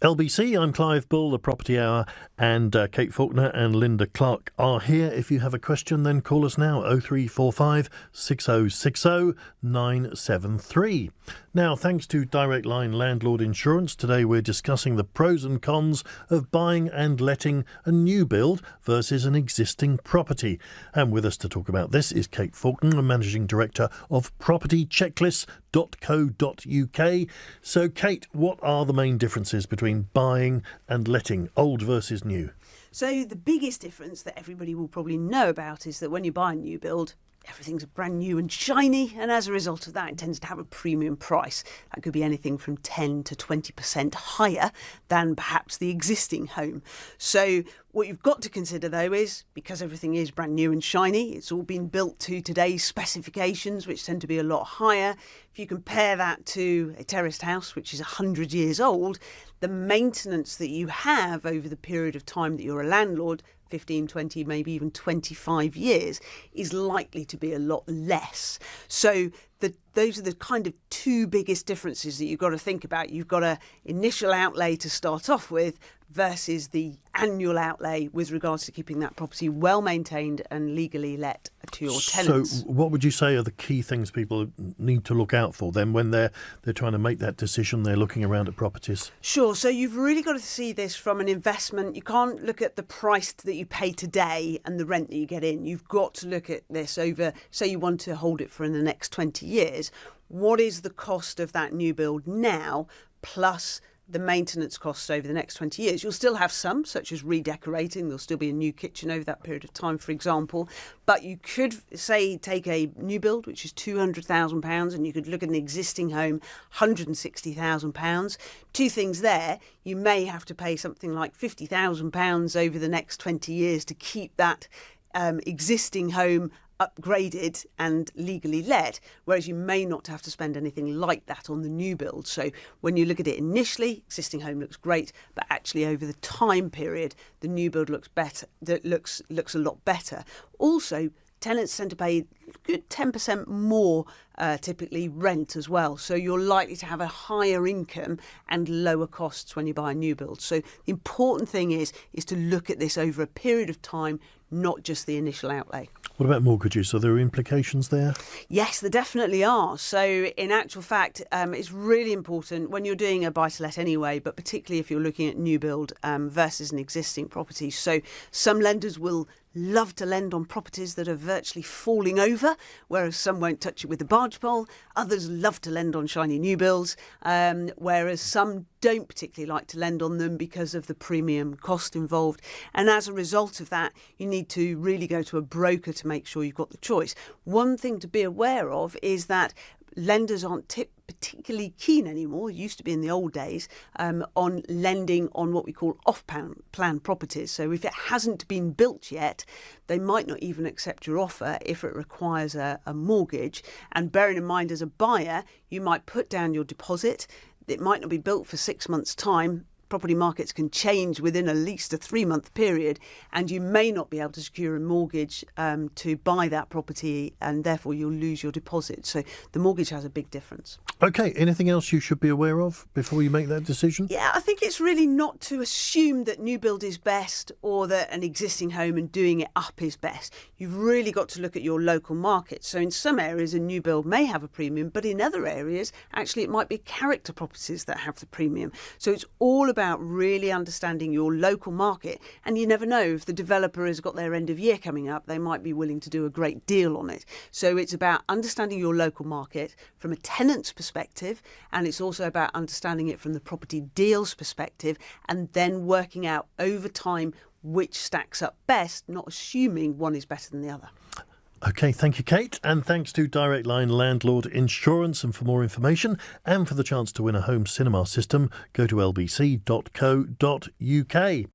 LBC, I'm Clive Bull, the Property Hour, and Kate Faulkner and Linda Clark are here. If you have a question, then call us now, 0345 6060 973. Now, thanks to Direct Line Landlord Insurance, today we're discussing the pros and cons of buying and letting a new build versus an existing property. And with us to talk about this is Kate Faulkner, Managing Director of propertychecklists.co.uk. So, Kate, what are the main differences between buying and letting, old versus new? So the biggest difference that everybody will probably know about is that when you buy a new build, everything's brand new and shiny, and as a result of that, it tends to have a premium price. That could be anything from 10 to 20% higher than perhaps the existing home. So what you've got to consider, though, is because everything is brand new and shiny, it's all been built to today's specifications, which tend to be a lot higher. If you compare that to a terraced house, which is 100 years old, the maintenance that you have over the period of time that you're a landlord, 15, 20, maybe even 25 years, is likely to be a lot less. So those are the kind of two biggest differences that you've got to think about. You've got an initial outlay to start off with versus the annual outlay with regards to keeping that property well maintained and legally let to your tenants. So what would you say are the key things people need to look out for then when they're trying to make that decision, they're looking around at properties? Sure. So you've really got to see this from an investment. You can't look at the price that you pay today and the rent that you get in. You've got to look at this over, say you want to hold it for in the next 20 years. What is the cost of that new build now plus the maintenance costs over the next 20 years? You'll still have some, such as redecorating. There'll still be a new kitchen over that period of time, for example. But you could, say, take a new build, which is £200,000, and you could look at an existing home, £160,000. Two things there. You may have to pay something like £50,000 over the next 20 years to keep that existing home upgraded and legally let, whereas you may not have to spend anything like that on the new build. So when you look at it initially, existing home looks great, but actually over the time period, the new build looks better. That looks a lot better. Also, tenants tend to pay a good 10% more typically rent as well. So you're likely to have a higher income and lower costs when you buy a new build. So the important thing is to look at this over a period of time, not just the initial outlay. What about mortgages? Are there implications there? Yes, there definitely are. So in actual fact, it's really important when you're doing a buy-to-let anyway, but particularly if you're looking at new build versus an existing property. So some lenders will love to lend on properties that are virtually falling over, whereas some won't touch it with a barge pole. Others love to lend on shiny new builds, whereas some don't particularly like to lend on them because of the premium cost involved. And as a result of that, you need to really go to a broker to make sure you've got the choice. One thing to be aware of is that lenders aren't particularly keen anymore, it used to be in the old days, on lending on what we call off-plan properties. So if it hasn't been built yet, they might not even accept your offer if it requires a mortgage. And bearing in mind, as a buyer, you might put down your deposit. It might not be built for 6 months' time. Property markets can change within at least a 3-month period, and you may not be able to secure a mortgage to buy that property, and therefore you'll lose your deposit. So the mortgage has a big difference. OK, anything else you should be aware of before you make that decision? Yeah, I think it's really not to assume that new build is best or that an existing home and doing it up is best. You've really got to look at your local market. So in some areas, a new build may have a premium, but in other areas, actually, it might be character properties that have the premium. So it's all about really understanding your local market, and you never know, if the developer has got their end of year coming up, they might be willing to do a great deal on it. So it's about understanding your local market from a tenant's perspective, and it's also about understanding it from the property deals perspective, and then working out over time which stacks up best, not assuming one is better than the other. OK, thank you, Kate. And thanks to Direct Line Landlord Insurance. And for more information and for the chance to win a home cinema system, go to lbc.co.uk.